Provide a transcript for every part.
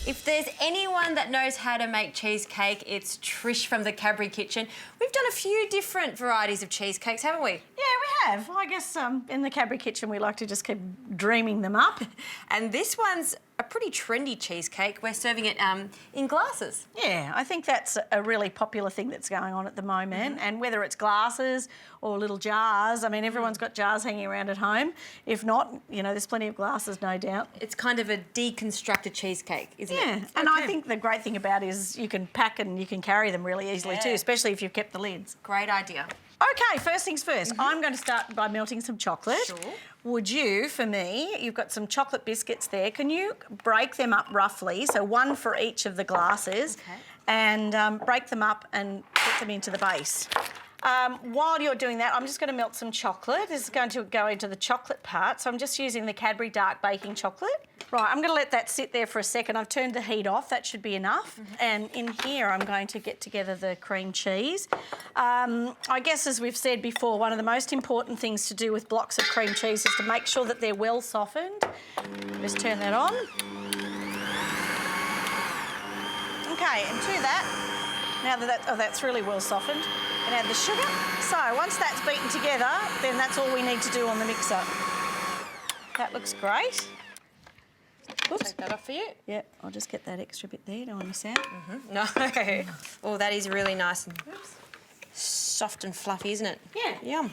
If there's anyone that knows how to make cheesecake, it's Trish from the Cadbury Kitchen. We've done a few different varieties of cheesecakes, haven't we? Yeah, we have. I guess in the Cadbury Kitchen we like to just keep dreaming them up. And this one's a pretty trendy cheesecake. We're serving it in glasses. Yeah, I think that's a really popular thing that's going on at the moment. And whether it's glasses or little jars, I mean, everyone's got jars hanging around at home. If not, you know, there's plenty of glasses, no doubt. It's kind of a deconstructed cheesecake, isn't it? Yeah, and I think the great thing about it is you can pack and you can carry them really easily too, especially if you've kept the lids. Great idea. Okay, first things first. I'm going to start by melting some chocolate. Sure. Would you, for me, you've got some chocolate biscuits there. Can you break them up roughly, so one for each of the glasses, and break them up and put them into the base? While you're doing that, I'm just going to melt some chocolate. This is going to go into the chocolate part, so I'm just using the Cadbury Dark Baking Chocolate. Right, I'm going to let that sit there for a second. I've turned the heat off. That should be enough. And in here, I'm going to get together the cream cheese. I guess, as we've said before, one of the most important things to do with blocks of cream cheese is to make sure that they're well softened. Just turn that on. Okay, and to that, now that that's really well softened, and add the sugar. So once that's beaten together, then that's all we need to do on the mixer. That looks great. Oops. Take that off for you. Yeah, I'll just get that extra bit there, don't want to miss out. No. Oh, that is really nice and soft and fluffy, isn't it? Yeah. Yum.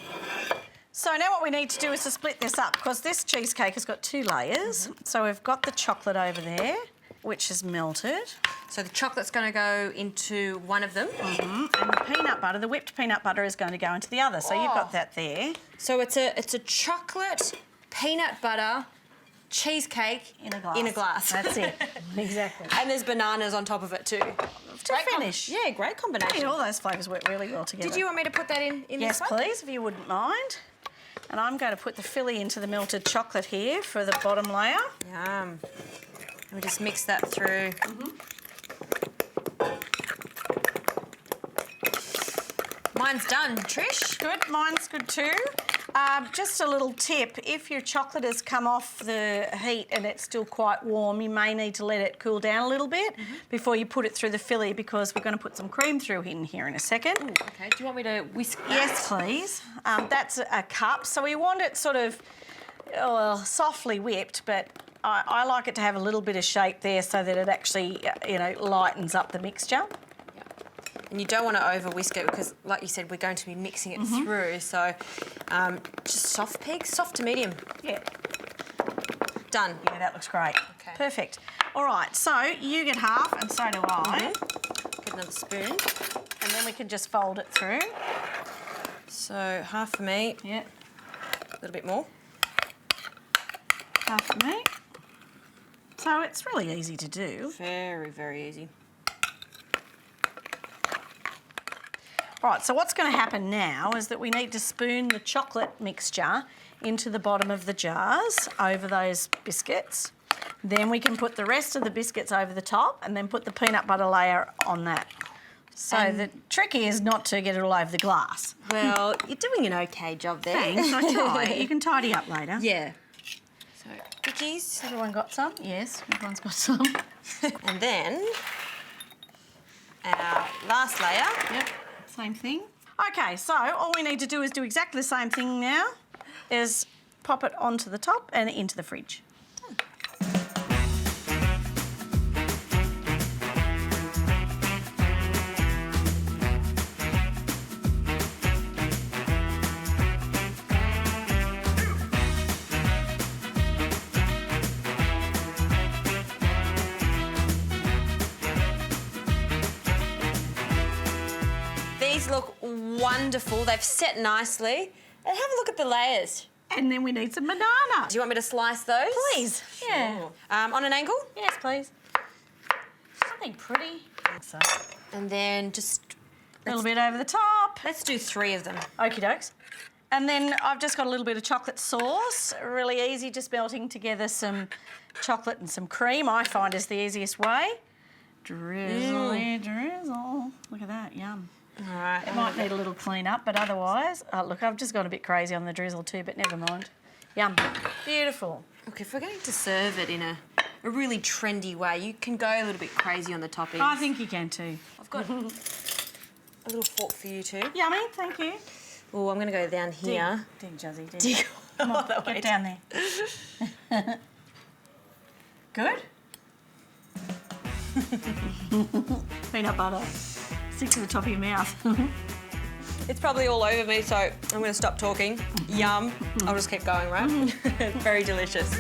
So now what we need to do is to split this up, because this cheesecake has got 2 layers. So we've got the chocolate over there, which is melted. So the chocolate's going to go into one of them. And the peanut butter, the whipped peanut butter, is going to go into the other. So you've got that there. So it's a chocolate peanut butter cheesecake In a glass. In a glass. That's it. Exactly. And there's bananas on top of it too. To finish. Yeah, great combination. Yeah, all those flavours work really well together. Did you want me to put that in Yes, this one? please, if you wouldn't mind. And I'm going to put the filly into the melted chocolate here for the bottom layer. Yum. And we just mix that through. Mine's done, Trish. Good, mine's good too. Just a little tip, if your chocolate has come off the heat and it's still quite warm, you may need to let it cool down a little bit before you put it through the filly, because we're going to put some cream through in here in a second. Ooh, okay, do you want me to whisk that? Yes, please. That's a cup, so we want it sort of softly whipped, but I like it to have a little bit of shape there so that it actually, lightens up the mixture. And you don't want to over whisk it because, like you said, we're going to be mixing it through. So just soft pegs, soft to medium. Yeah. Done. Yeah, that looks great. Okay. Perfect. All right, so you get half and so do I. Get another spoon. And then we can just fold it through. So half for me. Yeah. A little bit more. Half for me. So it's really easy to do. Very, very easy. Right, so what's going to happen now is that we need to spoon the chocolate mixture into the bottom of the jars over those biscuits. Then we can put the rest of the biscuits over the top and then put the peanut butter layer on that. So the trick is not to get it all over the glass. Well, you're doing an okay job there. Thanks, I try. You can tidy up later. Yeah. So, cookies. Everyone got some? Yes, everyone's got some. And then our last layer. Yep. Same thing. Okay, so all we need to do is do exactly the same thing now, is pop it onto the top and into the fridge. These look wonderful. They've set nicely. And have a look at the layers. And then we need some banana. Do you want me to slice those? Please. Yeah. Sure. On an angle? Yes, please. Something pretty. So, And then just a little bit over the top. let's do 3 of them. Okie dokes. And then I've just got a little bit of chocolate sauce. Really easy, just melting together some chocolate and some cream, I find is the easiest way. Drizzly drizzle. Look at that, yum. All right. It might need a little clean up, but otherwise, look, I've just gone a bit crazy on the drizzle too, but never mind. Yum. Beautiful. Look, if we're going to serve it in a really trendy way. You can go a little bit crazy on the toppings. I think you can too. I've got a little fork for you too. Yummy, thank you. Oh, I'm going to go down here. Dig, Jazzy, dig. Dig. Come on, that way. get down there. Good? Peanut butter. Stick to the top of your mouth. It's probably all over me, so I'm going to stop talking. Yum. I'll just keep going, right? Very delicious.